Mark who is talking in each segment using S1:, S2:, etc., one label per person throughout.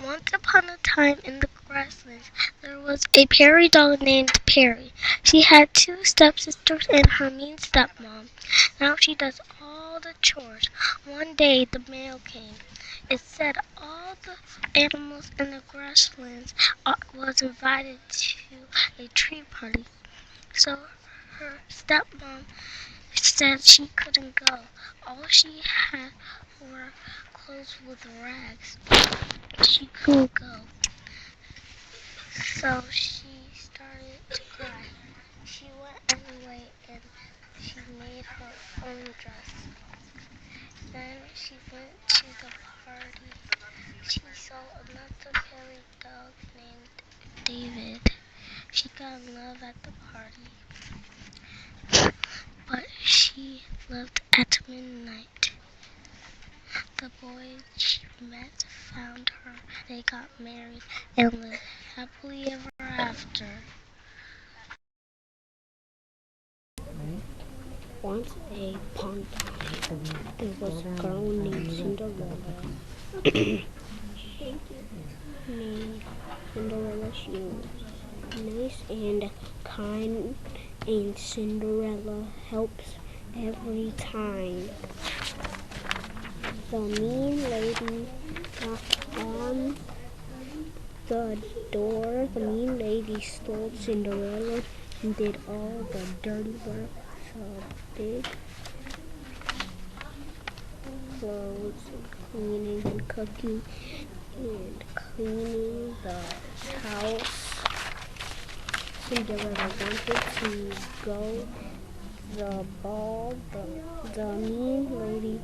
S1: Once upon a time in the grasslands, there was a prairie dog named Perry. She had two stepsisters and her mean stepmom. Now she does all the chores. One day the mail came. It said all the animals in the grasslands was invited to a tree party. So her stepmom said she couldn't go. All she had were clothes with rags. She couldn't go. So she started to cry. She went anyway and she made her own dress. Then she went to the party. She saw another fairy dog named David. She got in love at the party, but she left at midnight. The boy she met found her. They got married and lived happily ever after.
S2: Once upon a time, there was a girl named Cinderella. Named Cinderella. She was nice and kind, and Cinderella helps every time. The mean lady knocked on the door. The mean lady stole Cinderella and did all the dirty work. So big clothes and cleaning and cooking and cleaning the house. Cinderella wanted to go the ball, but the mean lady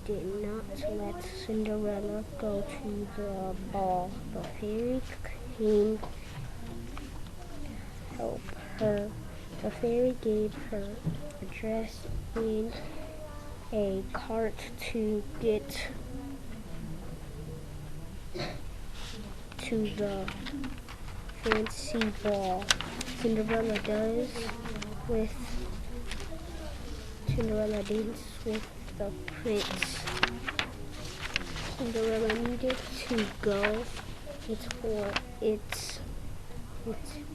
S2: did not let Cinderella go to the ball. The fairy came to help her. The fairy gave her a dress and a cart to get to the fancy ball. Cinderella danced with the prince. Cinderella needed to go. It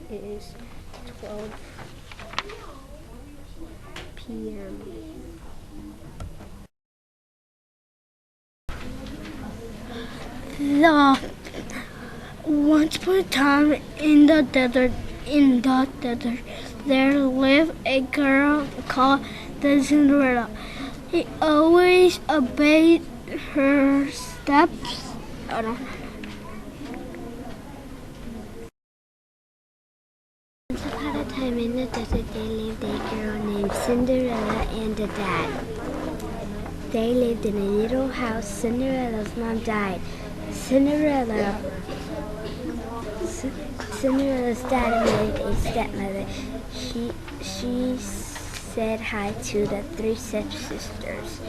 S2: is 12 p.m. Once upon a time in the desert, there lived a girl called the Cinderella. She always obeyed her steps. Once upon a time in the desert, there lived a girl named Cinderella and a dad. They lived in a little house. Cinderella's mom died. Cinderella's dad married a stepmother. She said hi to the three stepsisters.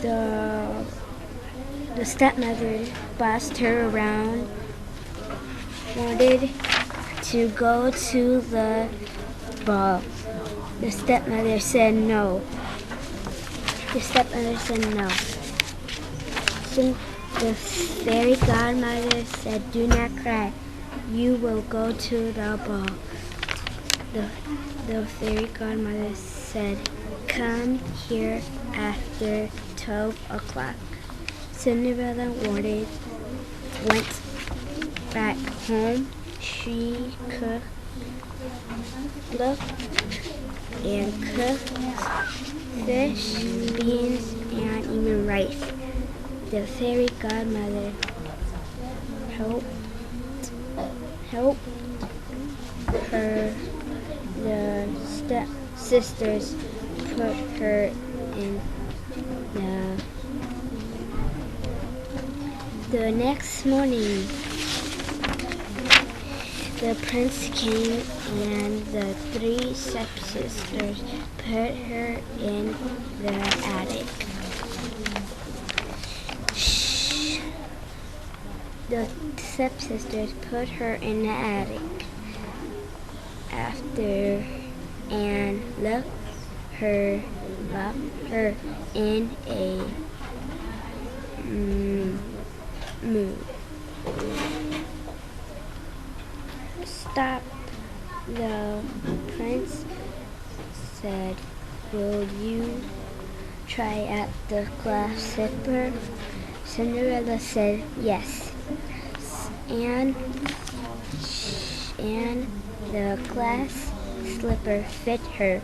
S2: The stepmother bossed her around, wanted to go to the ball. The stepmother said no. The fairy godmother said, "Do not cry. You will go to the ball." The fairy godmother said, "Come here after 12 o'clock." Cinderella went back home. She cooked fish, beans, and even rice. The fairy godmother helped her. The stepsisters put her in the next morning. The prince came and the three stepsisters put her in the attic. The stepsisters put her in the attic and locked her in a move. Stop. The prince said, "Will you try at the glass slipper?" Cinderella said yes. And the glass slipper fit her.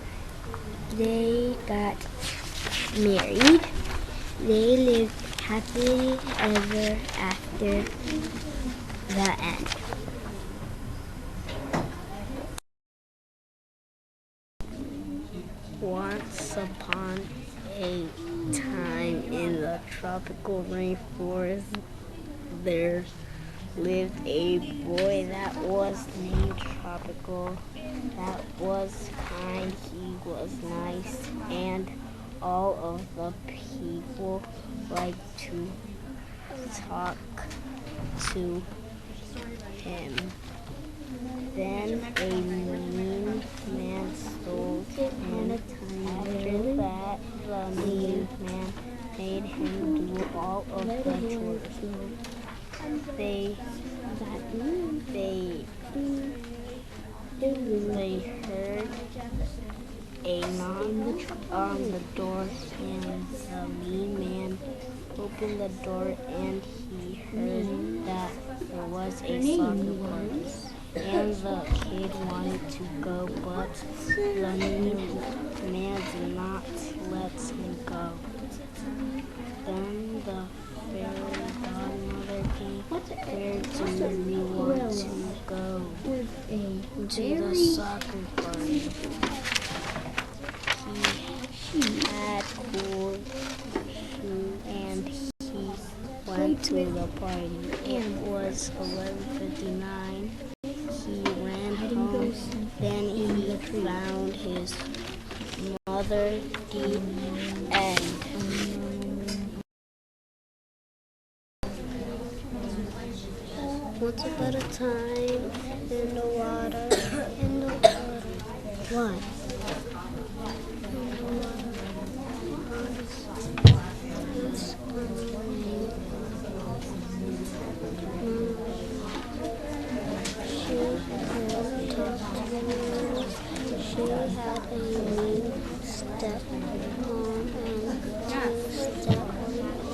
S2: They got married. They lived happily ever after. The end. Once upon a time in the tropical rainforest, there lived a boy that was named Tropical. That was kind, he was nice, and all of the people liked to talk to him. Then a mean man stole him. After that, the mean man made him do all of the chores. They heard a knock on the door, and the mean man opened the door, and he heard that there was a soccer party. And the kid wanted to go, but the mean man did not let him go. Then the fairy godmother came. Where do you want to go? To the soccer party. He had cool shoes and he went to the party. It was 11:59. He ran home. Then he found his mother. The end. Once upon a time, in the water, What? She had a mean stepmom and two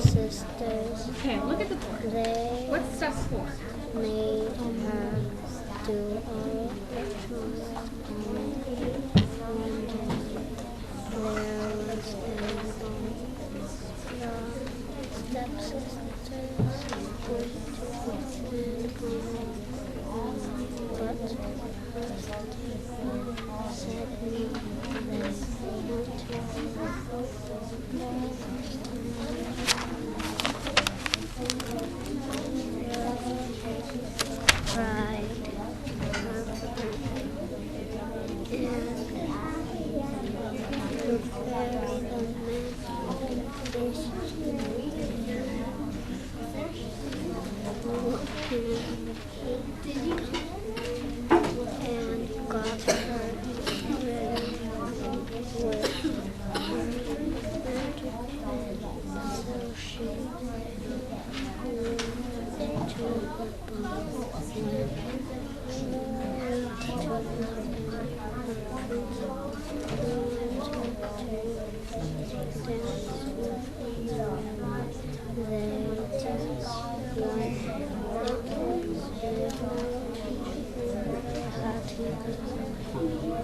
S2: stepsisters.
S3: Okay, look at the board.
S2: They
S3: What's step 4?
S2: made her do all the chores, and there was a the stepsisters went but said cried. And got her ready with so she went to the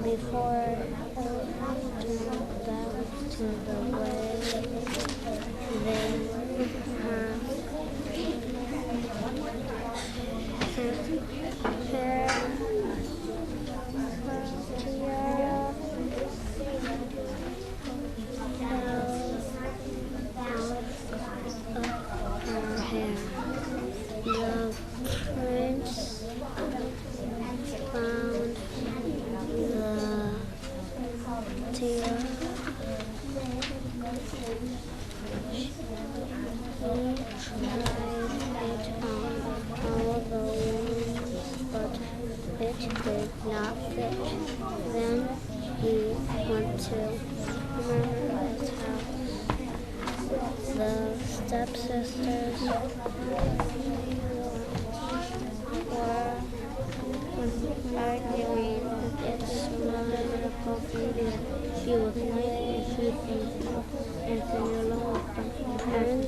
S2: before back to the way her tiara her hair. The prince found the tiara. He tried it on all the wings, but it did not fit. Then he went to Grandma's house. The stepsisters were arguing with its mother about Cinderella. She was nice and she sang beautiful, and Cinderella was fun. And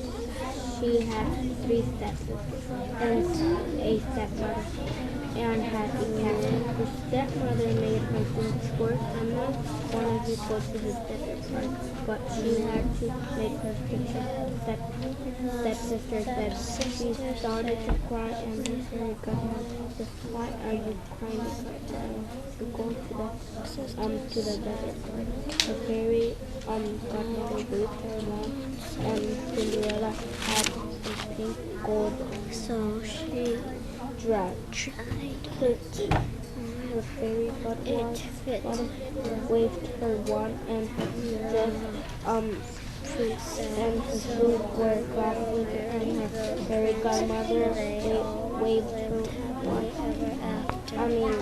S2: she had three stepsisters and a stepmother, and had a cat. Her stepmother made her do chores and then wanted to go to the desert park, but she had to make her stepsister sad. She started to cry and her fairy godmother said, "Why are you crying?" Because I want to go to the desert park. Her fairy godmother waved her wand and Cinderella had a pink gold, so she tried her fairy godmother waved her wand and her dress and her shoes were glasses and her fairy godmother waved her wand.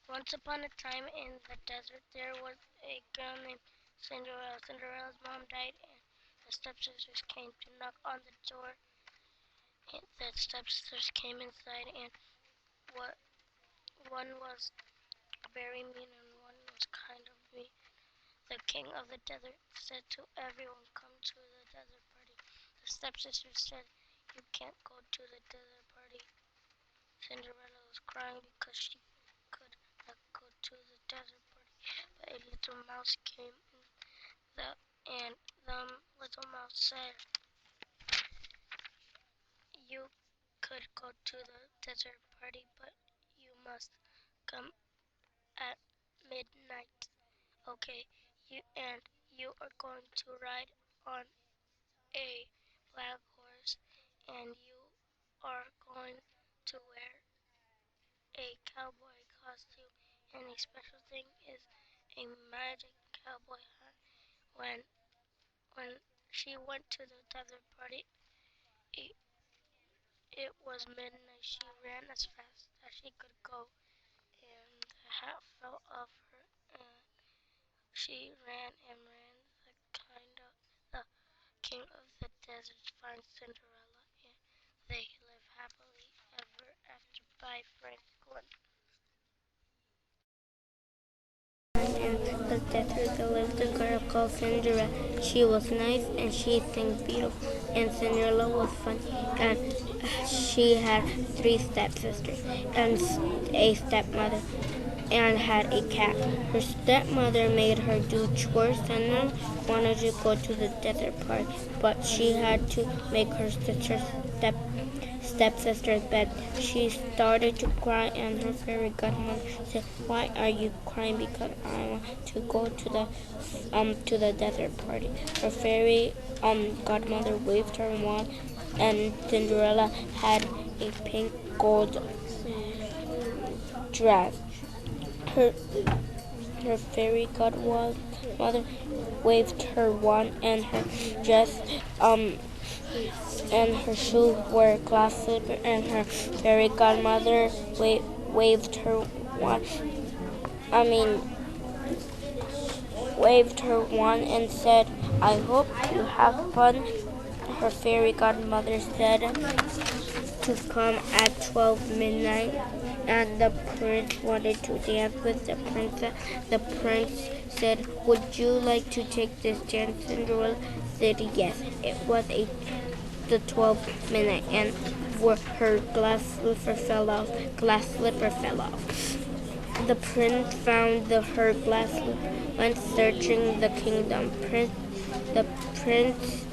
S1: Once upon a time in the desert, there was a girl named Cinderella. Cinderella's mom died, and the stepsisters came to knock on the door. And the stepsisters came inside, and one was very mean and one was kind of mean. The king of the desert said to everyone, "Come to the desert party." The stepsisters said, "You can't go to the desert party." Cinderella was crying because she could not go to the desert party. But a little mouse came and the little mouse said, "You could go to the desert party, but you must come at midnight. Okay, you are going to ride on a black horse, and you are going to wear a cowboy costume, and a special thing is a magic cowboy hat." When she went to the desert party, it, it was midnight. She ran as fast as she could go, and the hat fell off her, and she ran and ran. The king of the desert finds Cinderella, and they live happily ever after. By Frank Glenn.
S2: In the desert there lived a girl called Cinderella. She was nice and she sang beautiful, and Cinderella was funny. And she had three stepsisters and a stepmother, and had a cat. Her stepmother made her do chores and then wanted to go to the desert park, but she had to make her stepsister's bed. She started to cry, and her fairy godmother said, "Why are you crying?" "Because I want to go to the desert party." Her fairy godmother waved her wand, and Cinderella had a pink gold dress. Her fairy godmother waved her wand, and her dress and her shoes were glass slipper, and her fairy godmother waved her wand. Waved her wand and said, "I hope you have fun." Her fairy godmother said to come at 12 midnight, and the prince wanted to dance with the princess. The prince said, "Would you like to take this dance?" Cinderella said yes. It was the 12th minute, and her glass slipper fell off. The prince found her glass slipper, went searching the kingdom. The prince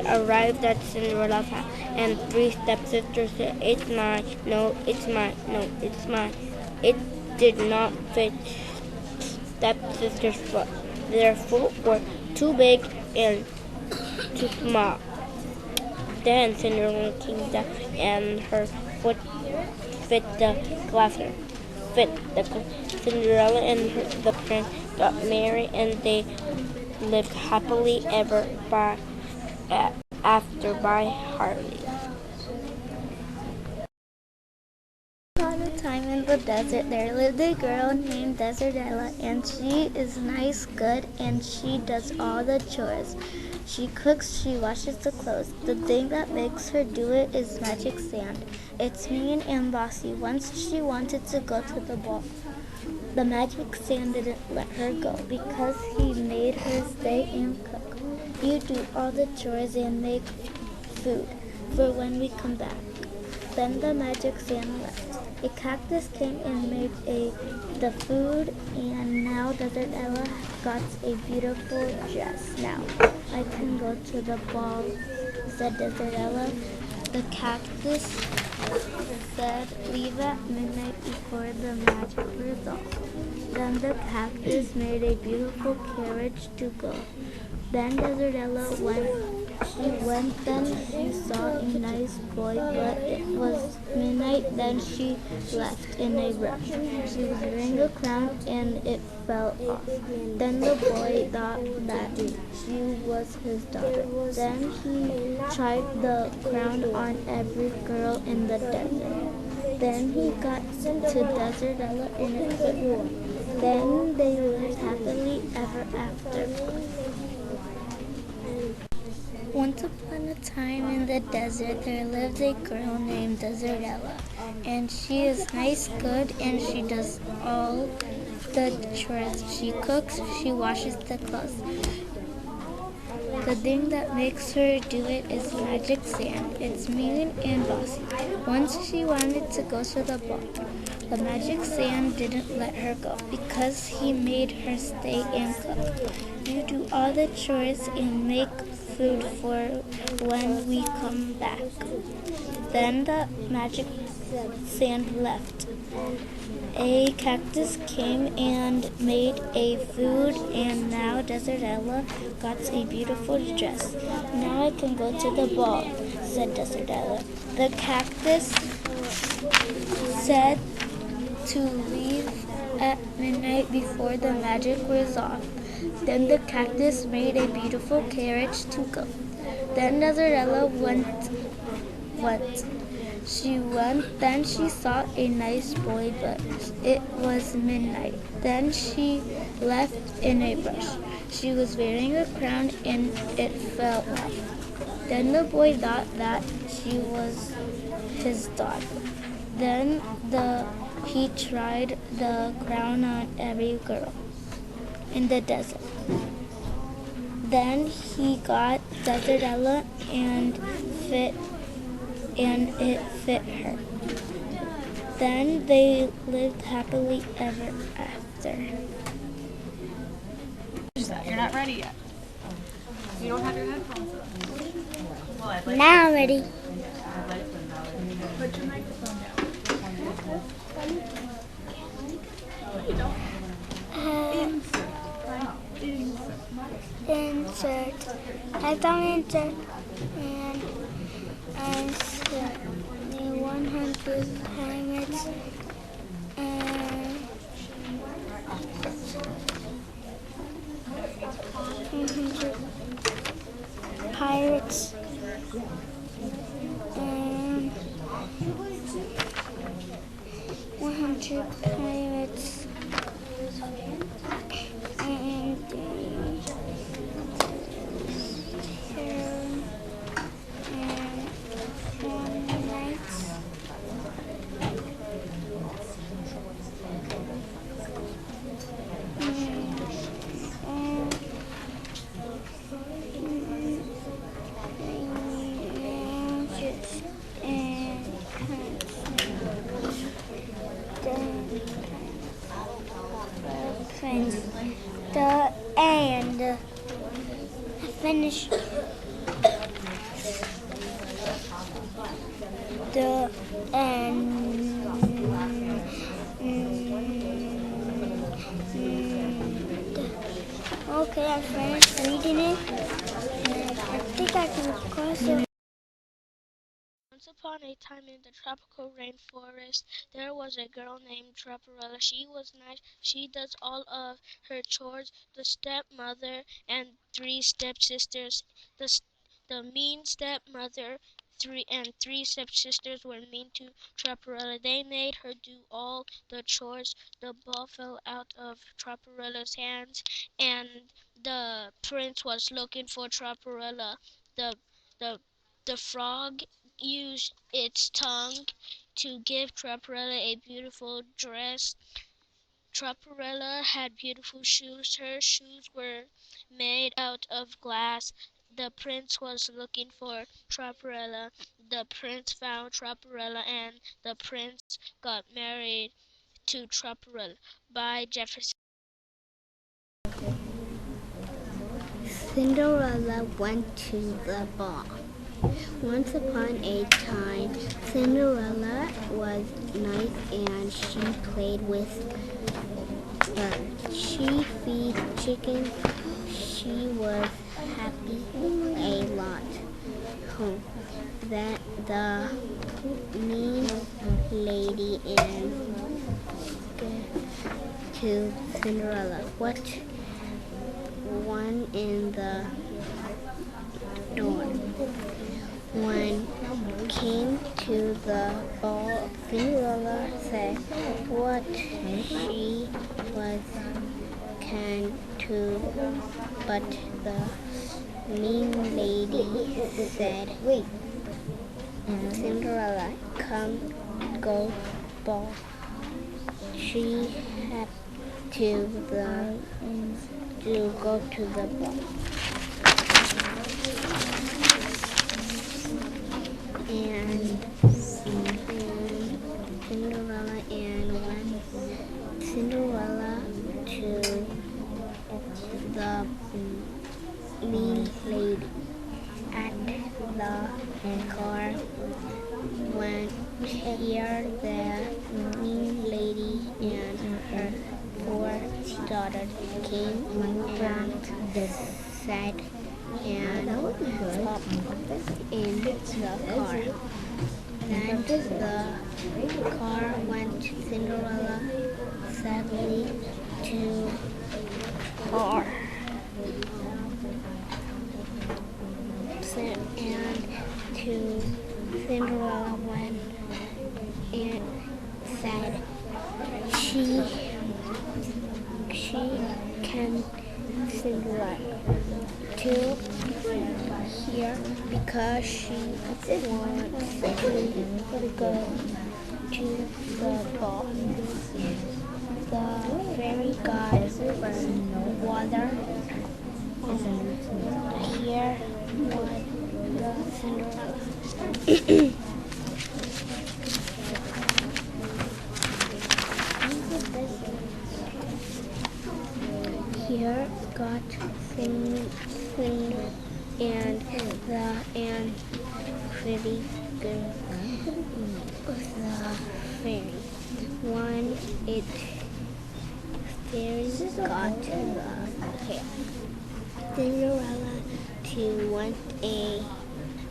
S2: arrived at Cinderella's house, and three stepsisters said, "It's mine, no, it's mine, no, it's mine." It did not fit stepsisters' foot. Their foot were too big and too small. Then Cinderella came down, and her foot fit the glass. Cinderella and the prince got married, and they lived happily ever after. By Harley.
S3: time in the desert, there lived a girl named Desertella, and she is nice, good, and she does all the chores. She cooks, she washes the clothes. The thing that makes her do it is magic sand. It's mean and bossy. Once she wanted to go to the ball. The magic sand didn't let her go because he made her stay and cook. You do all the chores and make food for when we come back. Then the magic sand left. A cactus came and made the food, and now Desertella got a beautiful dress. Now I can go to the ball, said Desertella. The cactus said, leave at midnight before the magic wears off. Then the cactus made a beautiful carriage to go. Then Desertella went. She went, then she saw a nice boy, but it was midnight. Then she left in a rush. She was wearing a crown, and it fell off. Then the boy thought that she was his daughter. Then he tried the crown on every girl in the desert. Then he got to Desertella in a quick. Then they lived happily ever after. Once upon a time in the desert, there lived a girl named Desertella, and she is nice, good, and she does all the chores. She cooks, she washes the clothes. The thing that makes her do it is magic sand. It's mean and bossy. Once she wanted to go to the ball. The magic sand didn't let her go because he made her stay and cook. You do all the chores and make food for when we come back. Then the magic sand left. A cactus came and made a food, and now Desertella got a beautiful dress. Now I can go to the ball, said Desertella. The cactus said to leave at midnight before the magic wears off. Then the cactus made a beautiful carriage to go. Then Desertella went. She went, then she saw a nice boy, but it was midnight. Then she left in a rush. She was wearing a crown, and it fell off. Then the boy thought that she was his daughter. Then he tried the crown on every girl in the desert. Then he got Desertella and it fit her. Then they lived happily ever after.
S4: You're not ready yet. You don't have your headphones on.
S1: Now I'm ready.
S4: Put your microphone down.
S1: Insert. I found insert and insert the 100 pirates and 100 pirates and 100 pirates and the end. Finish the end. Okay, I finished reading it, and I think I can cross it. Once upon a time in the tropical rainforest, there was a girl named Cinderella. She was nice. She does all of her chores. The stepmother and three stepsisters. The mean stepmother three stepsisters were mean to Trapperella. They made her do all the chores. The ball fell out of Trapperella's hands, and the prince was looking for Trapperella. The the the frog used its tongue to give Trapperella a beautiful dress. Trapperella had beautiful shoes. Her shoes were made out of glass. The prince was looking for Trapperella. The prince found Trapperella, and the prince got married to Trapperella by Jefferson.
S2: Cinderella went to the ball. Once upon a time, Cinderella was nice and she played with birds. She feed chickens. She was happy a lot. That the mean lady and to Cinderella. What one in the door. When came to the ball, Cinderella said what she was can to, but the mean lady said, "Wait, Cinderella, come go ball." She had to go to the ball. And Cinderella, and when Cinderella to the mean lady at the car, when here the mean lady and her 4 daughters came and said and hopped in the car. Then the car went Cinderella sadly to car. And to Cinderella went and said she can Cinderella to here because she wants to go to the ball. The fairy god water here was the Cinderella. Here got Finn and pretty girl the fairy. One it fairy got the hair. Cinderella to want a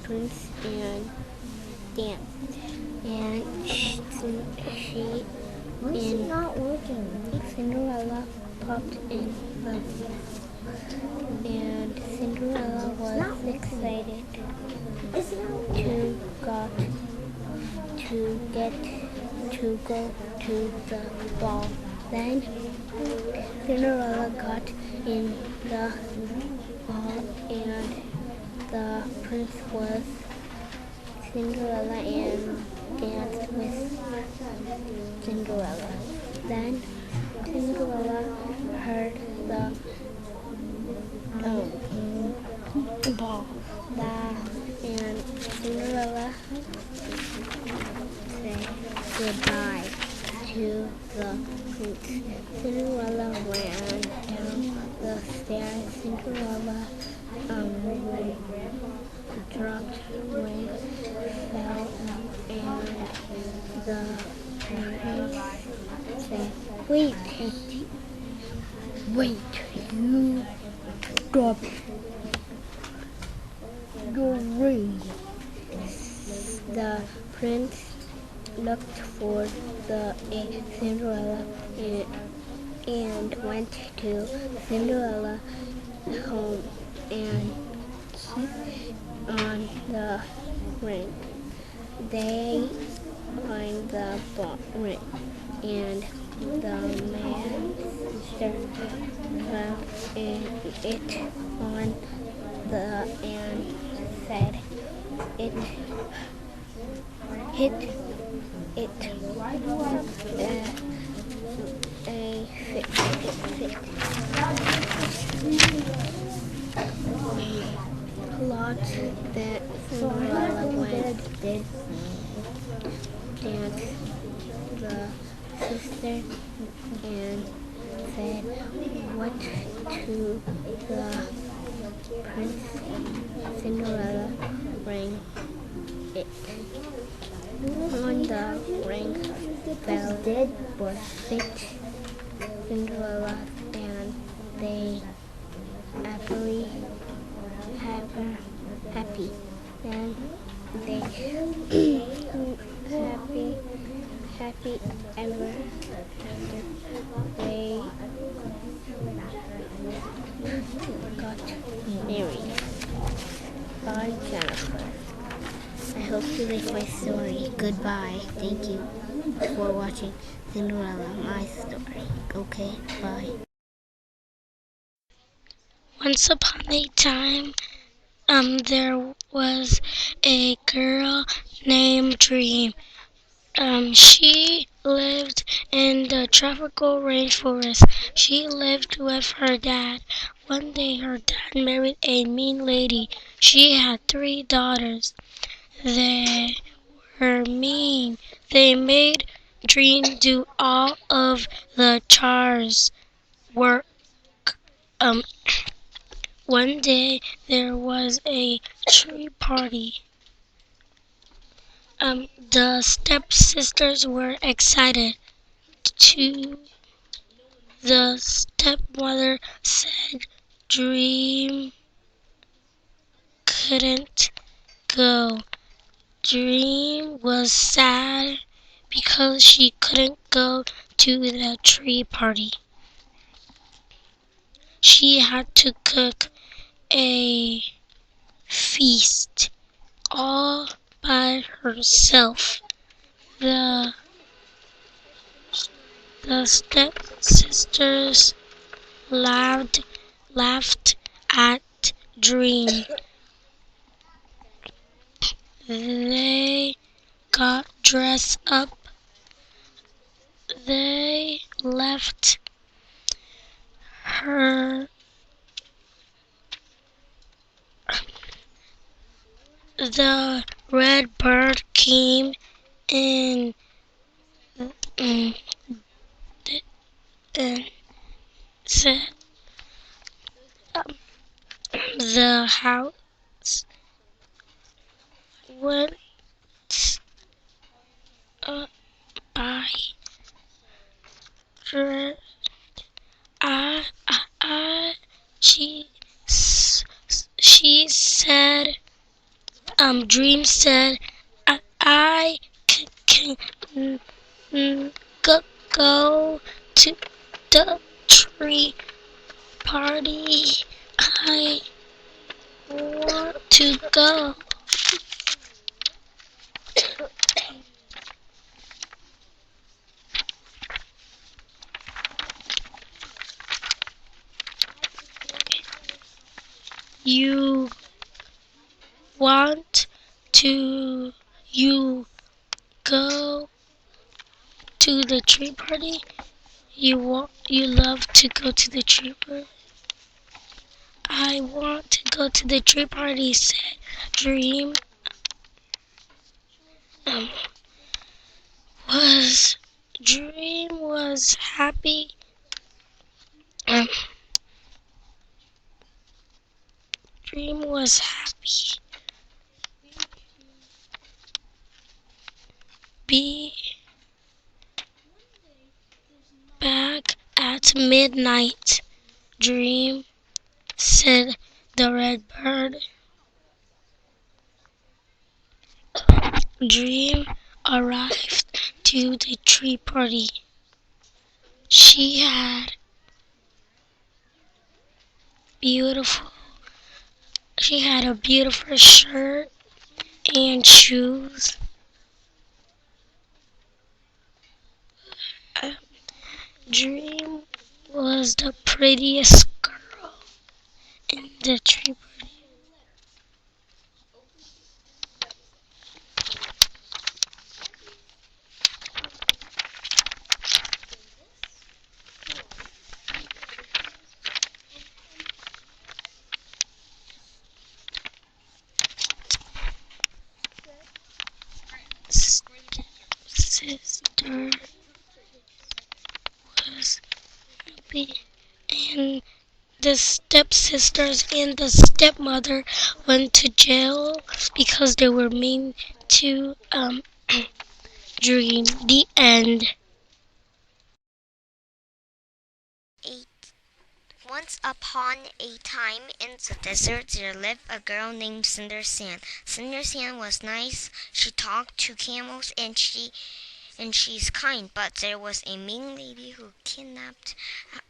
S2: prince and dance. And she in not working. Cinderella popped in and Cinderella was excited to go to the ball. Then Cinderella got in the ball and the prince was Cinderella and danced with Cinderella. Then Cinderella heard the ball. And Cinderella said goodbye to the prince. Cinderella ran down the stairs. Cinderella dropped when fell, and the prince said, wait, you drop your ring. The prince looked for the Cinderella and went to Cinderella home and keep on the ring. they find the ring, and the man's sister left it on and said it hit it a fit. Plot that Cinderella went did dance the sister and said what to the prince. Cinderella rang it. On the ring bell fit Cinderella and they happily happy. Then they happy ever after. They got married. Bye, Jennifer. I hope you like my story. Goodbye. Thank you for watching Cinderella, my story. Okay, bye.
S1: Once upon a time, there was a girl named Dream. She lived in the tropical rainforest. She lived with her dad. One day her dad married a mean lady. She had 3 daughters. They were mean. They made Dream do all of the chores work. One day there was a tree party. The stepsisters were excited. To the stepmother said Dream couldn't go. Dream was sad because she couldn't go to the tree party. She had to cook a feast all by herself. The stepsisters laughed at Dream. They got dressed up. They left her. The red bird came in and said the house went by. She said, Dream said, I can go to the tree party. I want to go. You want to go to the tree party? You love to go to the tree party? I want to go to the tree party, said Dream. Dream was happy. Dream was happy. Be back at midnight, Dream, said the red bird. Dream arrived to the tree party. She had a beautiful shirt and shoes. Dream was the prettiest girl in the tree. Sister was happy, and the stepsisters and the stepmother went to jail because they were mean to Dream. The end.
S5: Once upon a time in the desert there lived a girl named Cinderella. Cinderella was nice. She talked to camels and she's kind, but there was a mean lady who kidnapped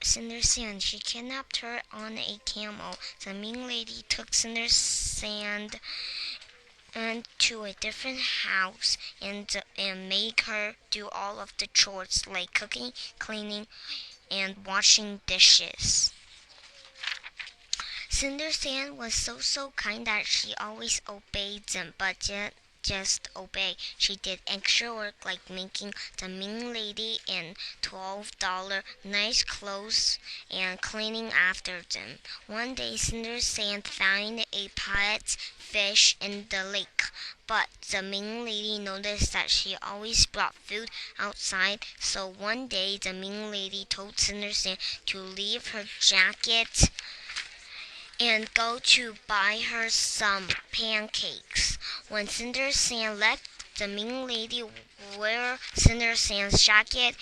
S5: Cinderella. She kidnapped her on a camel. The mean lady took Cinderella and to a different house and made her do all of the chores like cooking, cleaning, and washing dishes. Cinderella was so kind that she always obeyed them, but just obey. She did extra work like making the mean lady and $12 nice clothes and cleaning after them. One day Cinderella found a pet fish in the lake, but the mean lady noticed that she always brought food outside, so one day the mean lady told Cinderella to leave her jacket and go to buy her some pancakes. When Cinderella left, the mean lady wore Cinderella's jacket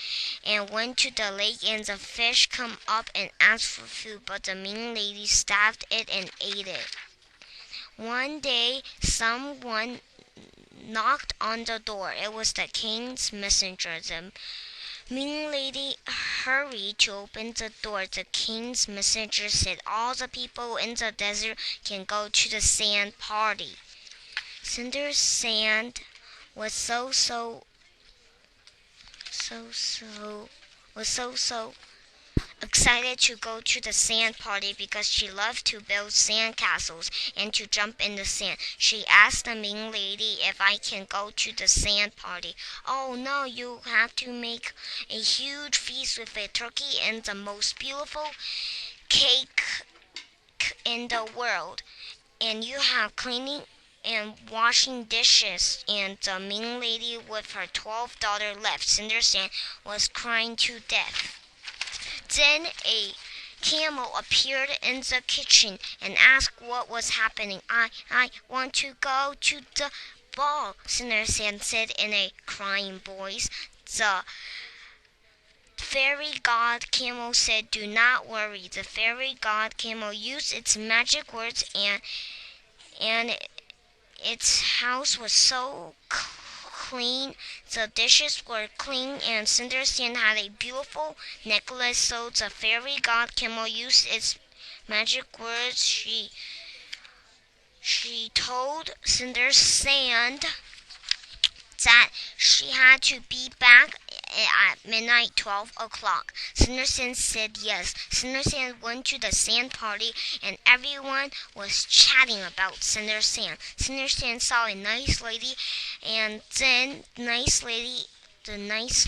S5: and went to the lake, and the fish come up and asked for food, but the mean lady stabbed it and ate it. One day, someone knocked on the door. It was the king's messenger. The mean lady hurried to open the door. The king's messenger said, "All the people in the desert can go to the sand party." Cinderella was so excited to go to the sand party because she loved to build sand castles and to jump in the sand. She asked the mean lady if I can go to the sand party. "Oh no, you have to make a huge feast with a turkey and the most beautiful cake in the world. And you have cleaning and washing dishes." And the mean lady with her $12 left, Cinderella, was crying to death. Then a camel appeared in the kitchen and asked what was happening. I want to go to the ball," Cinderella said in a crying voice. The fairy god camel said, "Do not worry." The fairy god camel used its magic words and its house was so clean, the dishes were clean, and Cinderella had a beautiful necklace. So the fairy god camel used its magic words. She told Cinderella that she had to be back at midnight, 12 o'clock. Cinderella said yes. Cinderella went to the sand party, and everyone was chatting about Cinderella. Cinderella saw a nice lady, and then the nice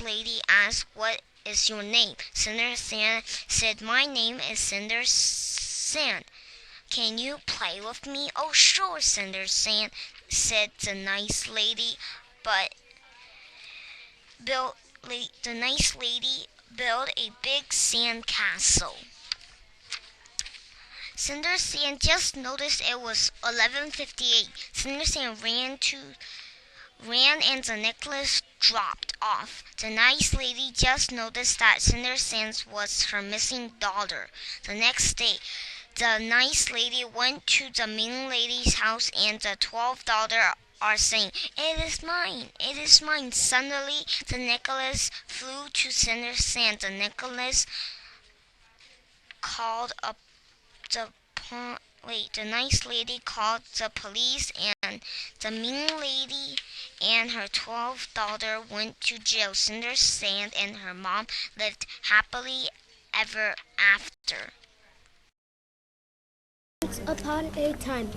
S5: lady asked, "What is your name?" Cinderella said, "My name is Cinderella. Can you play with me?" "Oh, sure," Cinderella said the nice lady, but the nice lady built a big sand castle. Cinderella just noticed it was 11:58. Cinderella ran and the necklace dropped off. The nice lady just noticed that Cinderella was her missing daughter. The next day, the nice lady went to the mean lady's house, and the $12 are saying, "It is mine, it is mine." Suddenly, the necklace flew to Cinderella. The necklace called up the nice lady called the police, and When the mean lady and her 12 daughters went to jail, Cinder Sand and her mom lived happily ever after.
S2: Once upon a time,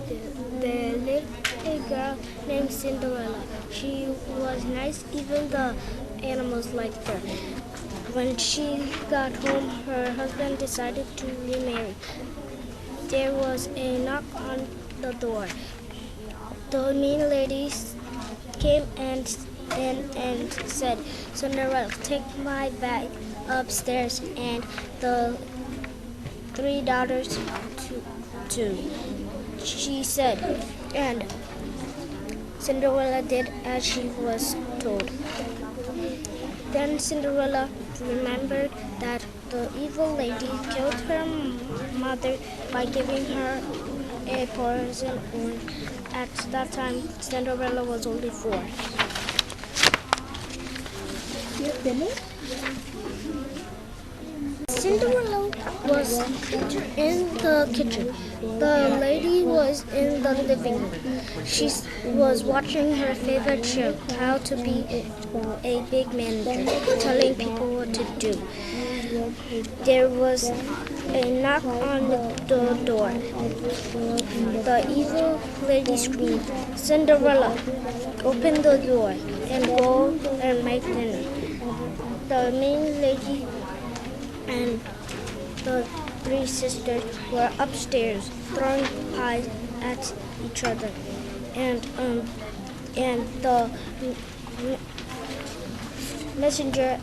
S2: there lived a girl named Cinderella. She was nice, even the animals liked her. When she got home, her husband decided to remarry. There was a knock on the door. The mean lady came and said, Cinderella, take my bag upstairs and the 3 daughters too. She said, and Cinderella did as she was told. Then Cinderella remembered that the evil lady killed her mother by giving her a poison wound. At that time, Cinderella was only 4. You finished? Cinderella was in the kitchen. The lady was in the living room. She was watching her favorite show, How to Be a Big Manager, telling people what to do. There was a knock on the door. The evil lady screamed, Cinderella, open the door and go and make dinner. The mean lady and the 3 sisters were upstairs throwing pies at each other, and the messenger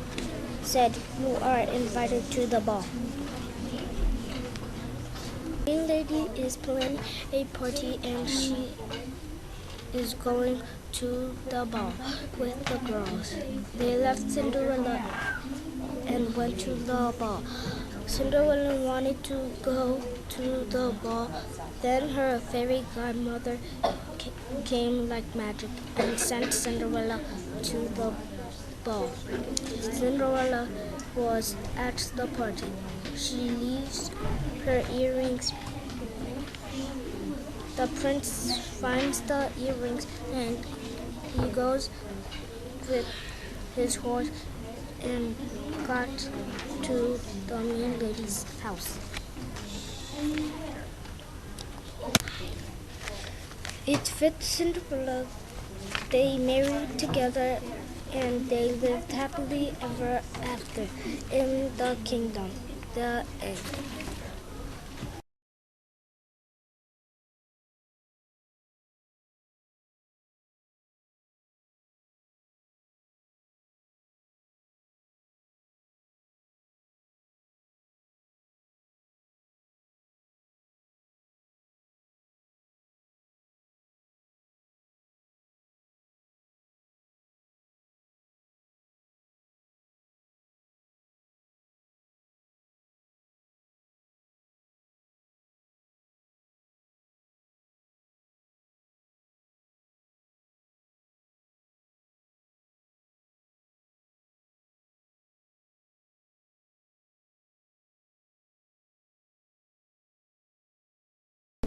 S2: said, "You are invited to the ball." The mean lady is planning a party, and she is going to the ball with the girls. They left Cinderella and went to the ball. Cinderella wanted to go to the ball. Then her fairy godmother came like magic and sent Cinderella to the ball. Cinderella was at the party. She leaves her earrings. The prince finds the earrings and he goes with his horse and got to the mean lady's house. It fits Cinderella. They married together and they lived happily ever after in the kingdom. The end.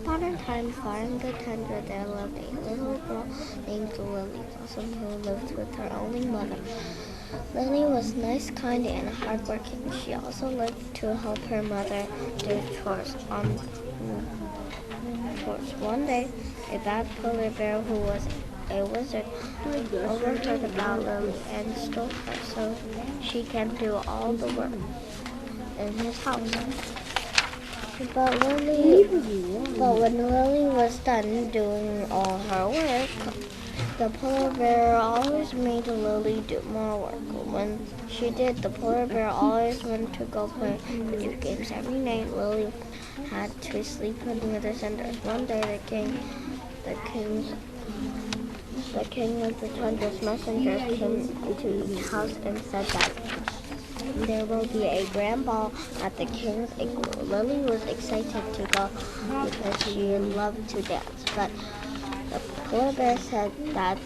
S3: Modern time, far in the tundra, there lived a little girl named Lily Blossom who lived with her only mother. Lily was nice, kind, and hardworking. She also lived to help her mother do chores. One day, a bad polar bear who was a wizard overheard about Lily and stole her so she can do all the work in his house. But when Lily was done doing all her work, the polar bear always made Lily do more work. When she did, the polar bear always went to go play video games. Every night, Lily had to sleep under the cinders. One day, the king of the tundra's messengers came to the house and said that there will be a grand ball at the king's igloo. Lily was excited to go because she loved to dance, but the polar bear said that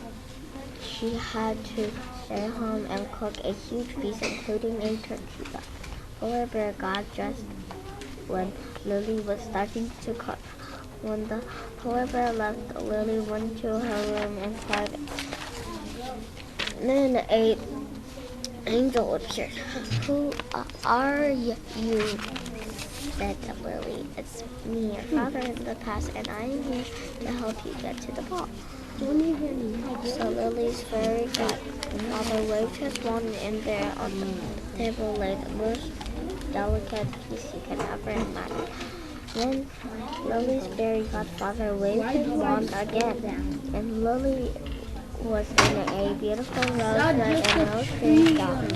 S3: she had to stay home and cook a huge feast, including a turkey. The polar bear got dressed when Lily was starting to cook.
S2: When the polar bear left, Lily went to her room and cried. Then an angel appeared. "Who are you?" said Lily. "It's me, your father in the past, and I am here to help you get to the ball." So Lily's fairy godfather waved his wand, and there on the table lay the most delicate piece you can ever imagine. Then Lily's fairy godfather waved his wand again, and Lily was in a beautiful rose red and rose green gown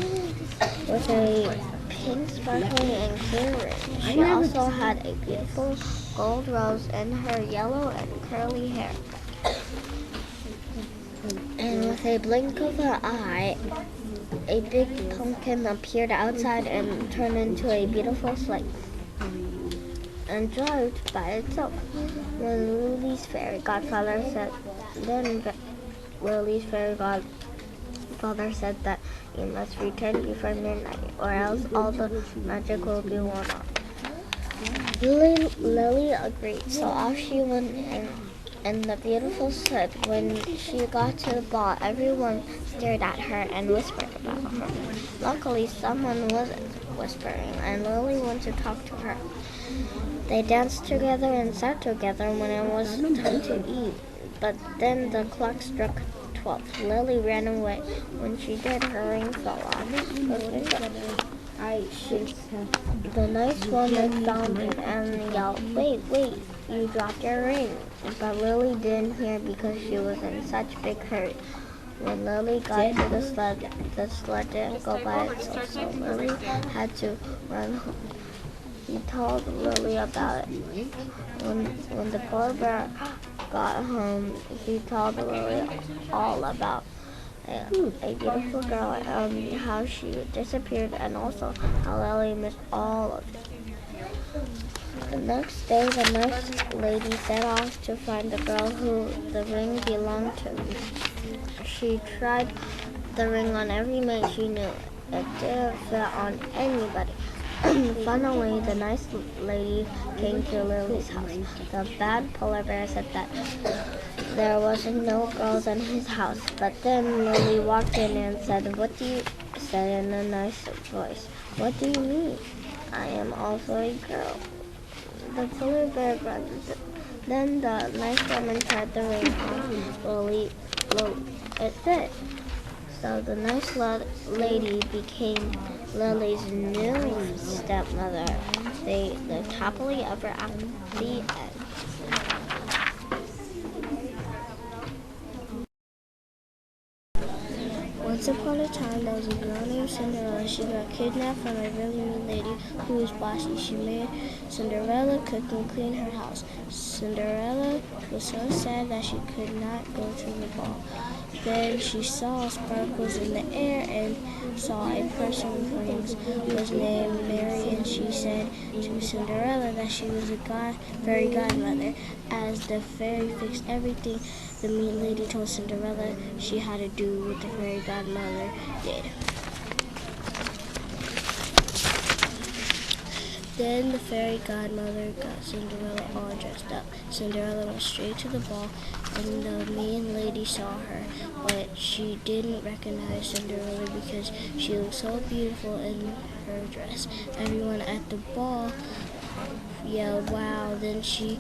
S2: with a pink sparkling and clear ring. She also had a beautiful gold rose in her yellow and curly hair. And with a blink of an eye, a big pumpkin appeared outside and turned into a beautiful sleigh and drove by itself. When Lily's fairy godfather said, Lily's fairy godfather said that you must return before midnight, or else all the magic will be worn off. Lily agreed, so off she went and the beautiful sled. When she got to the ball, everyone stared at her and whispered about her. Luckily, someone wasn't whispering, and Lily went to talk to her. They danced together and sat together when it was time to eat. But then the clock struck 12. Lily ran away. When she did, her ring fell off. The nice woman found it and yelled, "Wait, you dropped your ring." But Lily didn't hear because she was in such big hurry. When Lily got to the sled didn't go by itself, so Lily had to run home. He told Lily about it. When the polar bear got home, he told Lily all about a beautiful girl and how she disappeared, and also how Lily missed all of it. The next day, the nice lady set off to find the girl who the ring belonged to. She tried the ring on every mate she knew. It didn't fit on anybody. Finally, the nice lady came to Lily's house. The bad polar bear said that there wasn't no girls in his house. But then Lily walked in and said in a nice voice, "What do you mean? I am also a girl." The polar bear grunted. Then the nice woman tried the ring on Lily. It fit. So the nice lady became Lily's new stepmother. They lived happily ever after. The end. Once upon a time, there was a girl named Cinderella. She got kidnapped from a really mean lady who was bossy. She made Cinderella cook and clean her house. Cinderella was so sad that she could not go to the ball. Then she saw sparkles in the air and saw a person who was named Mary, and she said to Cinderella that she was a fairy godmother. As the fairy fixed everything the mean lady told Cinderella she had to do what the fairy godmother did. Then the fairy godmother got Cinderella all dressed up. Cinderella went straight to the ball, and the mean lady saw her, but she didn't recognize Cinderella because she looked so beautiful in her dress. Everyone at the ball yelled, "Wow!" Then she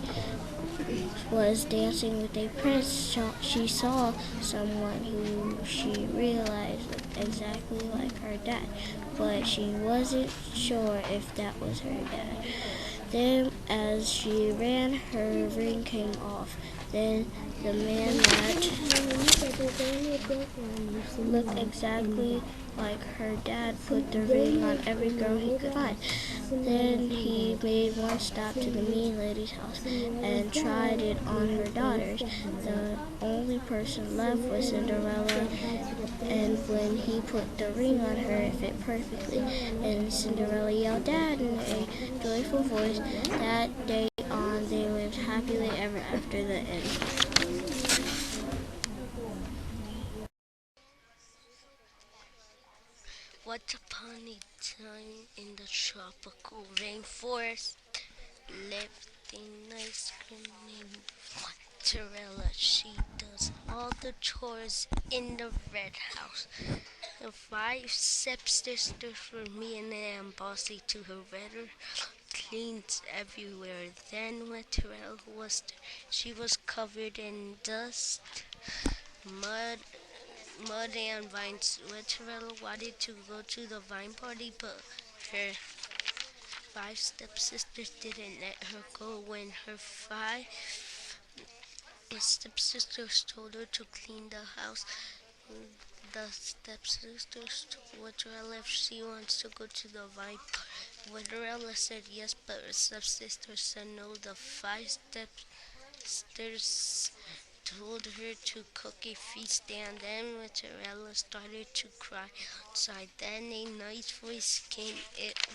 S2: was dancing with a prince. She saw someone who she realized looked exactly like her dad, but she wasn't sure if that was her dad. Then as she ran, her ring came off. Then the man that looked exactly like her dad put the ring on every girl he could find. Then he made one stop to the mean lady's house and tried it on her daughters. The only person left was Cinderella, and when he put the ring on her, it fit perfectly. And Cinderella yelled "Dad" in a joyful voice. That day on, they lived happily ever after. The end.
S1: Once upon a time in the tropical rainforest lived a nice girl named Cinderella. She does all the chores in the red house. The 5 stepsisters were mean and bossy to her redder, cleans everywhere. Then when Cinderella was there, she was covered in dust, mud, and vines. When Cinderella wanted to go to the vine party, but her 5 stepsisters didn't let her go. When her 5 stepsisters told her to clean the house, the stepsisters told Cinderella if she wants to go to the vine party. Cinderella said yes, but her stepsisters said no. The 5 stepsisters told her to cook a feast, and then Cinderella started to cry outside. Then a nice voice came. It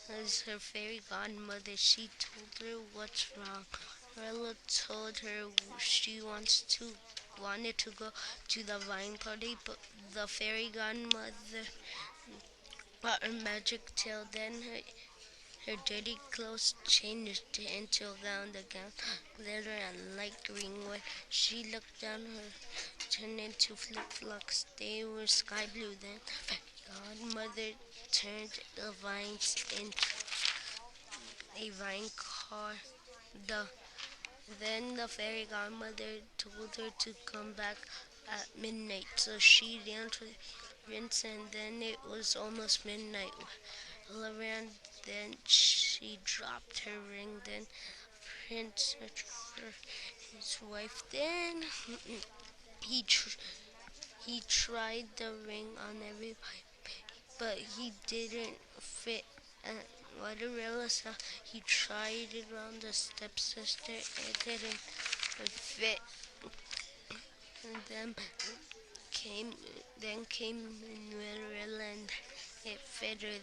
S1: was her fairy godmother. She told her what's wrong. Cinderella told her she wanted to go to the vine party, but the fairy godmother brought her magic tail. Then her dirty clothes changed into a gown. The gown glittered and light green. When she looked down, her turned into flip-flops. They were sky blue. Then godmother turned the vines into a vine car. Then the fairy godmother told her to come back at midnight. So she danced with Prince, and then it was almost midnight. All around, then she dropped her ring. Then Prince searched for his wife. Then he tried the ring on everybody, but he didn't fit. Cinderella saw he tried it on the stepsister. It didn't fit. And then came Cinderella, and it fitted.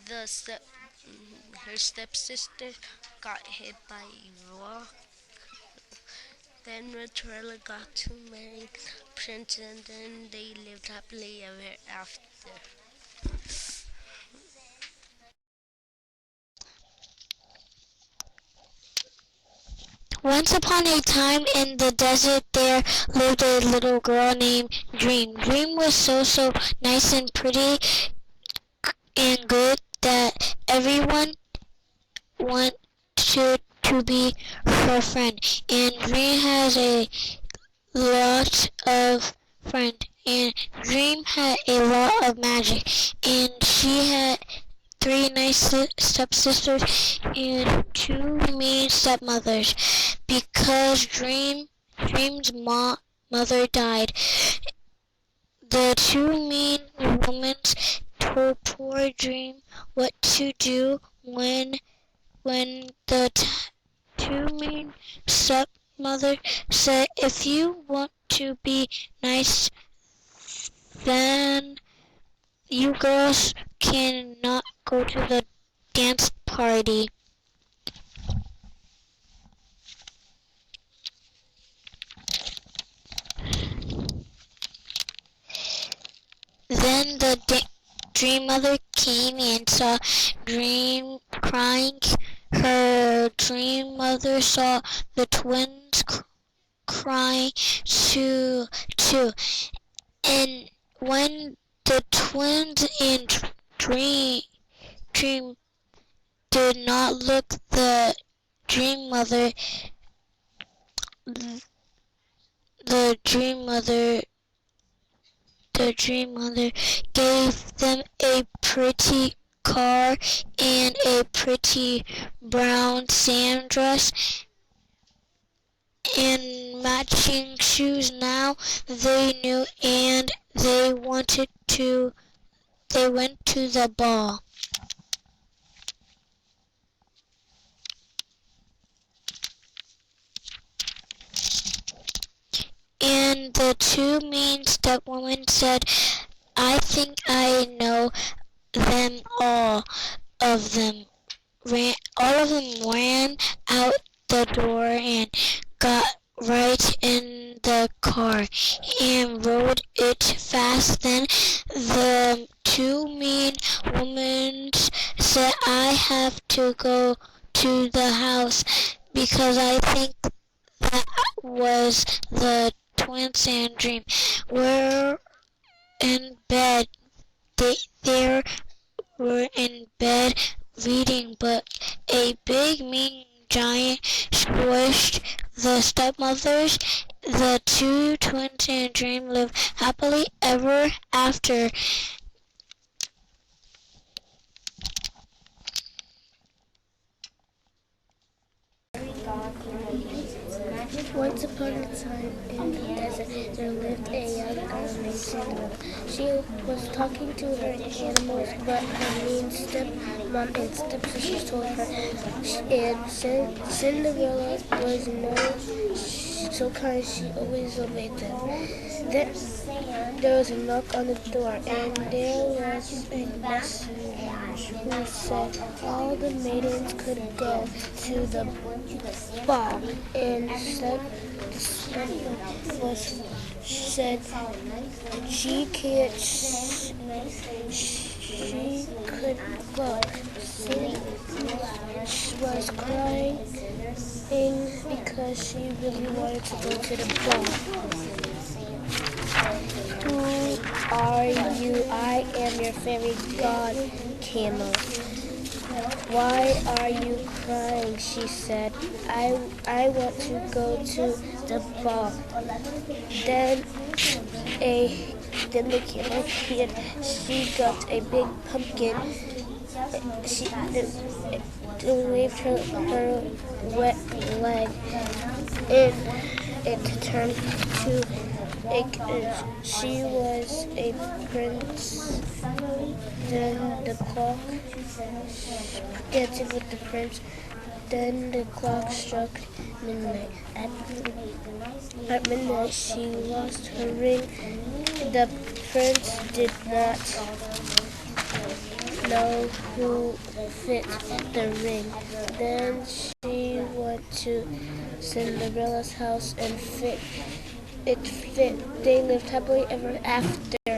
S1: Her stepsister got hit by a rock. Then Cinderella got to marry the prince, and then they lived happily ever after.
S2: Once upon a time in the desert there lived a little girl named Dream. Dream was so nice and pretty and good that everyone wanted to be her friend. And Dream has a lot of friends. And Dream had a lot of magic. And she had 3 nice stepsisters and 2 mean stepmothers. Because Dream's mother died, the 2 mean women told poor Dream what to do when the 2 mean stepmother said, if you want to be nice, then you girls cannot go to the dance party. Then the Dream mother came and saw Dream crying. Her Dream mother saw the twins crying too. And when the twins and Dream did not look, the Dream mother gave them a pretty car and a pretty brown sand dress and matching shoes. Now they knew, and they went to the ball. And the 2 mean stepwomen said, I think I know them all. Of them all of them ran out the door and got right in the car and rode it fast. Then the 2 mean women said, I have to go to the house because I think
S1: That was the twins and dream. Were in bed. They were in bed reading books. A big mean giant squished the stepmothers. The two twins and dream lived happily ever after.
S2: Once upon a time in the desert, there lived a young girl named Cinderella. She was talking to her animals, but her mean stepmom and stepsisters told her, and Cinderella was so kind she always obeyed them. Then there was a knock on the door, and there was a messenger who said all the maidens could go to the ball, and was said she can't. She could go. She was crying because she really wanted to go to the ball. Who are you? I am your fairy god, Camel. Why are you crying? She said. I want to go to the ball. Then the camel appeared. She got a big pumpkin. She waved her wet leg, and it turned to she was a prince. Then the clock dancing with the prince. Then the clock struck midnight. At midnight, she lost her ring. The prince did not know who fit the ring. Then she went to Cinderella's house and it fit. They lived happily ever after.